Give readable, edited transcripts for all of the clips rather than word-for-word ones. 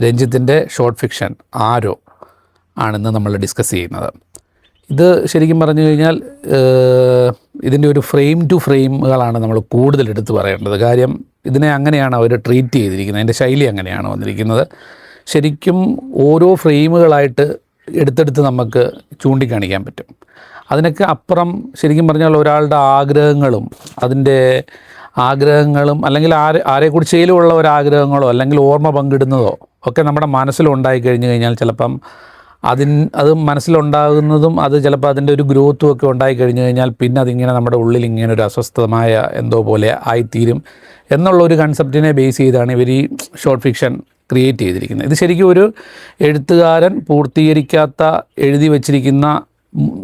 രഞ്ജിത്തിൻ്റെ short fiction ആരോ ആണെന്ന് നമ്മൾ discuss ചെയ്യുന്നത്. ഇത് ശരിക്കും പറഞ്ഞു കഴിഞ്ഞാൽ ഇതിൻ്റെ ഒരു ഫ്രെയിം ടു ഫ്രെയിമുകളാണ് നമ്മൾ കൂടുതൽ എടുത്ത് പറയേണ്ടത്. കാര്യം ഇതിനെ അങ്ങനെയാണ് അവർ ട്രീറ്റ് ചെയ്തിരിക്കുന്നത്, അതിൻ്റെ ശൈലി അങ്ങനെയാണ് വന്നിരിക്കുന്നത്. ശരിക്കും ഓരോ ഫ്രെയിമുകളായിട്ട് എടുത്തെടുത്ത് നമുക്ക് ചൂണ്ടിക്കാണിക്കാൻ പറ്റും. അതിനൊക്കെ അപ്പുറം ശരിക്കും പറഞ്ഞാൽ ഒരാളുടെ ആഗ്രഹങ്ങളും അല്ലെങ്കിൽ ആരെക്കുറിച്ചേലും ഉള്ള ഒരാഗ്രഹങ്ങളോ അല്ലെങ്കിൽ ഓർമ്മ പങ്കിടുന്നതോ ഒക്കെ നമ്മുടെ മനസ്സിലുണ്ടായി കഴിഞ്ഞു കഴിഞ്ഞാൽ ചിലപ്പം അത് മനസ്സിലുണ്ടാകുന്നതും അത് ചിലപ്പോൾ അതിൻ്റെ ഒരു ഗ്രോത്തും ഒക്കെ ഉണ്ടായി കഴിഞ്ഞു കഴിഞ്ഞാൽ പിന്നെ അതിങ്ങനെ നമ്മുടെ ഉള്ളിൽ ഇങ്ങനെ ഒരു അസ്വസ്ഥമായ എന്തോ പോലെ ആയിത്തീരും എന്നുള്ളൊരു കൺസെപ്റ്റിനെ ബേസ് ചെയ്താണ് ഇവർ ഈ ഷോർട്ട് ഫിക്ഷൻ ക്രിയേറ്റ് ചെയ്തിരിക്കുന്നത്. ഇത് ശരിക്കും ഒരു എഴുത്തുകാരൻ പൂർത്തീകരിക്കാത്ത എഴുതി വച്ചിരിക്കുന്ന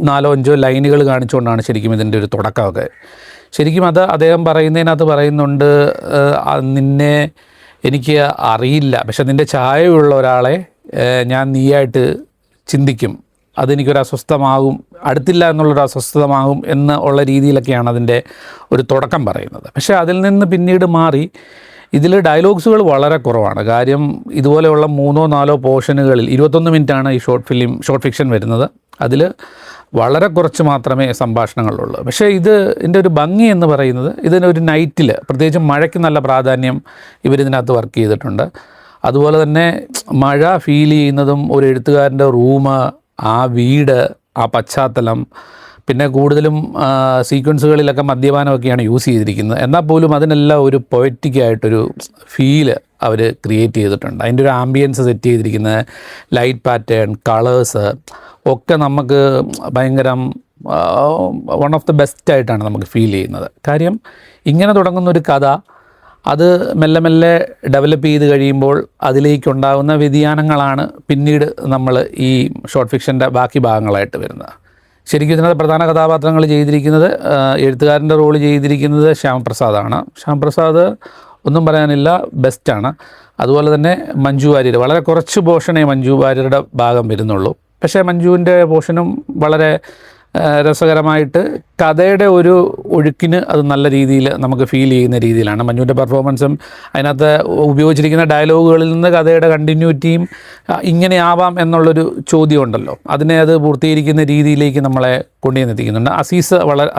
4-5 ലൈനുകൾ കാണിച്ചുകൊണ്ടാണ് ശരിക്കും ഇതിൻ്റെ ഒരു തുടക്കമൊക്കെ. ശരിക്കും അത് അദ്ദേഹം പറയുന്നതിനകത്ത് പറയുന്നുണ്ട്, നിന്നെ എനിക്ക് അറിയില്ല, പക്ഷെ നിൻ്റെ ചായയുള്ള ഒരാളെ ഞാൻ നീയായിട്ട് ചിന്തിക്കും, അതെനിക്കൊരു അസ്വസ്ഥമാകും, അടുത്തില്ല എന്നുള്ളൊരു അസ്വസ്ഥമാകും എന്ന് ഉള്ള രീതിയിലൊക്കെയാണ് അതിൻ്റെ ഒരു തുടക്കം പറയുന്നത്. പക്ഷേ അതിൽ നിന്ന് പിന്നീട് മാറി ഇതിൽ ഡയലോഗ്സുകൾ വളരെ കുറവാണ്. കാര്യം ഇതുപോലെയുള്ള 3-4 പോർഷനുകളിൽ 21 മിനിറ്റാണ് ഈ ഷോർട്ട് ഫിക്ഷൻ വരുന്നത്. അതിൽ വളരെ കുറച്ച് മാത്രമേ സംഭാഷണങ്ങളുള്ളൂ. പക്ഷേ ഇതിൻ്റെ ഒരു ഭംഗി എന്ന് പറയുന്നത് ഇതിനൊരു നൈറ്റിൽ, പ്രത്യേകിച്ചും മഴയ്ക്ക് നല്ല പ്രാധാന്യം ഇവരിതിനകത്ത് വർക്ക് ചെയ്തിട്ടുണ്ട്. അതുപോലെ തന്നെ മഴ ഫീൽ ചെയ്യുന്നതും ഒരു എഴുത്തുകാരൻ്റെ റൂം, ആ വീട്, ആ പശ്ചാത്തലം, പിന്നെ കൂടുതലും സീക്വൻസുകളിലൊക്കെ മദ്യപാനമൊക്കെയാണ് യൂസ് ചെയ്തിരിക്കുന്നത്. എന്നാൽ പോലും അതിനെല്ലാം ഒരു പൊയറ്റിക്കായിട്ടൊരു ഫീല് അവർ ക്രിയേറ്റ് ചെയ്തിട്ടുണ്ട്. അതിൻ്റെ ഒരു ആംബിയൻസ് സെറ്റ് ചെയ്തിരിക്കുന്നത്, ലൈറ്റ് പാറ്റേൺ, കളേഴ്സ് ഒക്കെ നമുക്ക് ഭയങ്കരം വൺ ഓഫ് ദ ബെസ്റ്റായിട്ടാണ് നമുക്ക് ഫീൽ ചെയ്യുന്നത്. കാര്യം ഇങ്ങനെ തുടങ്ങുന്നൊരു കഥ അത് മെല്ലെ മെല്ലെ ഡെവലപ്പ് ചെയ്ത് കഴിയുമ്പോൾ അതിലേക്കുണ്ടാകുന്ന വ്യതിയാനങ്ങളാണ് പിന്നീട് നമ്മൾ ഈ ഷോർട്ട് ഫിക്ഷൻ്റെ ബാക്കി ഭാഗങ്ങളായിട്ട് വരുന്നത്. ശരിക്കും ഇതിനകത്ത് പ്രധാന കഥാപാത്രങ്ങൾ ചെയ്തിരിക്കുന്നത്, എഴുത്തുകാരൻ്റെ റോള് ചെയ്തിരിക്കുന്നത് ശ്യാമപ്രസാദാണ്. ശ്യാമപ്രസാദ് ഒന്നും പറയാനില്ല, ബെസ്റ്റാണ്. അതുപോലെ തന്നെ മഞ്ജു വാര്യർ, വളരെ കുറച്ച് പോർഷനേ മഞ്ജു വാര്യരുടെ ഭാഗം വരുന്നുള്ളൂ. പക്ഷേ മഞ്ജുവിൻ്റെ പോർഷനും വളരെ രസകരമായിട്ട് കഥയുടെ ഒരു ഒഴുക്കിന് അത് നല്ല രീതിയിൽ നമുക്ക് ഫീൽ ചെയ്യുന്ന രീതിയിലാണ്. മഞ്ജുവിൻ്റെ പെർഫോമൻസും അതിനകത്ത് ഉപയോഗിച്ചിരിക്കുന്ന ഡയലോഗുകളിൽ നിന്ന് കഥയുടെ കണ്ടിന്യൂറ്റിയും ഇങ്ങനെയാവാം എന്നുള്ളൊരു ചോദ്യം ഉണ്ടല്ലോ, അതിനെ അത് പൂർത്തീകരിക്കുന്ന രീതിയിലേക്ക് നമ്മളെ കൊണ്ടുവന്നെത്തിക്കുന്നുണ്ട്.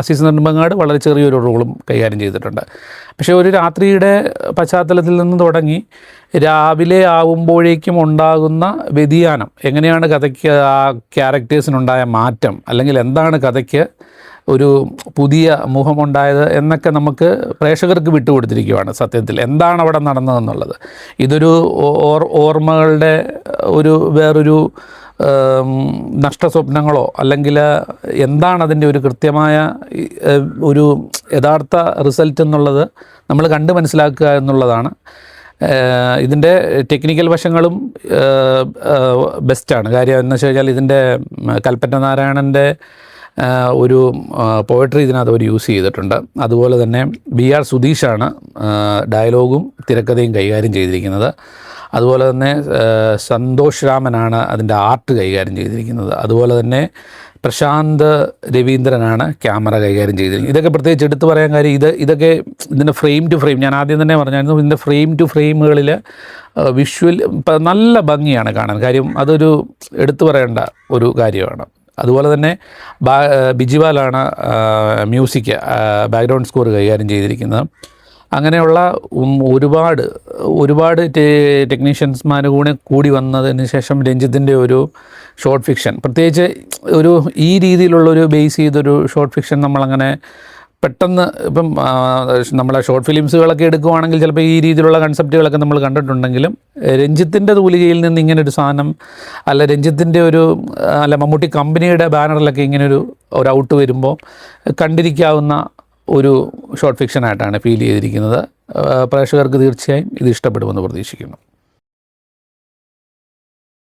അസീസ് നെടുമങ്ങാട് വളരെ ചെറിയൊരു റോളും കൈകാര്യം ചെയ്തിട്ടുണ്ട്. പക്ഷേ ഒരു രാത്രിയുടെ പശ്ചാത്തലത്തിൽ നിന്ന് തുടങ്ങി രാവിലെ ആവുമ്പോഴേക്കും ഉണ്ടാകുന്ന വ്യതിയാനം, എങ്ങനെയാണ് കഥയ്ക്ക് ആ ക്യാരക്ടേഴ്സിനുണ്ടായ മാറ്റം, അല്ലെങ്കിൽ എന്താണ് കഥയ്ക്ക് ഒരു പുതിയ മുഖമുണ്ടായത് എന്നൊക്കെ നമുക്ക് പ്രേക്ഷകർക്ക് വിട്ടുകൊടുത്തിരിക്കുകയാണ്. സത്യത്തിൽ എന്താണ് അവിടെ നടന്നതെന്നുള്ളത്, ഇതൊരു ഓർമ്മകളുടെ വേറൊരു നഷ്ടസ്വപ്നങ്ങളോ അല്ലെങ്കിൽ എന്താണ് അതിൻ്റെ ഒരു കൃത്യമായ ഒരു യഥാർത്ഥ റിസൾട്ട് എന്നുള്ളത് നമ്മൾ കണ്ട് മനസ്സിലാക്കുക എന്നുള്ളതാണ്. ഇതിൻ്റെ ടെക്നിക്കൽ വശങ്ങളും ബെസ്റ്റാണ്. കാര്യം എന്ന് വെച്ച് കഴിഞ്ഞാൽ ഇതിൻ്റെ കൽപ്പറ്റ നാരായണൻ്റെ ഒരു പോയട്രി ഇതിനകത്ത് അവർ യൂസ് ചെയ്തിട്ടുണ്ട്. അതുപോലെ തന്നെ BR സുധീഷാണ് ഡയലോഗും തിരക്കഥയും കൈകാര്യം ചെയ്തിരിക്കുന്നത്. അതുപോലെ തന്നെ സന്തോഷ് രാമനാണ് അതിൻ്റെ ആർട്ട് കൈകാര്യം ചെയ്തിരിക്കുന്നത്. അതുപോലെ തന്നെ പ്രശാന്ത് രവീന്ദ്രനാണ് ക്യാമറ കൈകാര്യം ചെയ്തിരിക്കുന്നത്. ഇതൊക്കെ പ്രത്യേകിച്ച് എടുത്തു പറയാൻ കാര്യം ഇതൊക്കെ ഇതിൻ്റെ ഫ്രെയിം ടു ഫ്രെയിം, ഞാൻ ആദ്യം തന്നെ പറഞ്ഞായിരുന്നു, ഇതിൻ്റെ ഫ്രെയിം ടു ഫ്രെയിമുകളിൽ വിഷ്വൽ നല്ല ഭംഗിയാണ് കാണാൻ. കാര്യം അതൊരു എടുത്തു പറയേണ്ട ഒരു കാര്യമാണ്. അതുപോലെ തന്നെ ബിജിവാലാണ് മ്യൂസിക് ബാക്ക്ഗ്രൗണ്ട് സ്കോർ കൈകാര്യം ചെയ്തിരിക്കുന്നത്. അങ്ങനെയുള്ള ഒരുപാട് ടെക്നീഷ്യൻസ്മാർ കൂടി വന്നതിന് ശേഷം രഞ്ജിത്തിൻ്റെ ഒരു ഷോർട്ട് ഫിക്ഷൻ, പ്രത്യേകിച്ച് ഈ രീതിയിലുള്ളൊരു ബേസ് ചെയ്തൊരു ഷോർട്ട് ഫിക്ഷൻ നമ്മളങ്ങനെ പെട്ടെന്ന് ഇപ്പം നമ്മളെ ഷോർട്ട് ഫിലിംസുകളൊക്കെ എടുക്കുവാണെങ്കിൽ ചിലപ്പോൾ ഈ രീതിയിലുള്ള കൺസെപ്റ്റുകളൊക്കെ നമ്മൾ കണ്ടിട്ടുണ്ടെങ്കിലും രഞ്ജിത്തിൻ്റെ തൂലികയിൽ നിന്ന് ഇങ്ങനൊരു സാധനം, രഞ്ജിത്തിൻ്റെ മമ്മൂട്ടി കമ്പനിയുടെ ബാനറിലൊക്കെ ഇങ്ങനൊരു ഔട്ട് വരുമ്പോൾ കണ്ടിരിക്കാവുന്ന ഒരു ഷോർട്ട് ഫിക്ഷനായിട്ടാണ് ഫീൽ ചെയ്തിരിക്കുന്നത്. പ്രേക്ഷകർക്ക് തീർച്ചയായും ഇത് ഇഷ്ടപ്പെടുമെന്ന് പ്രതീക്ഷിക്കുന്നു.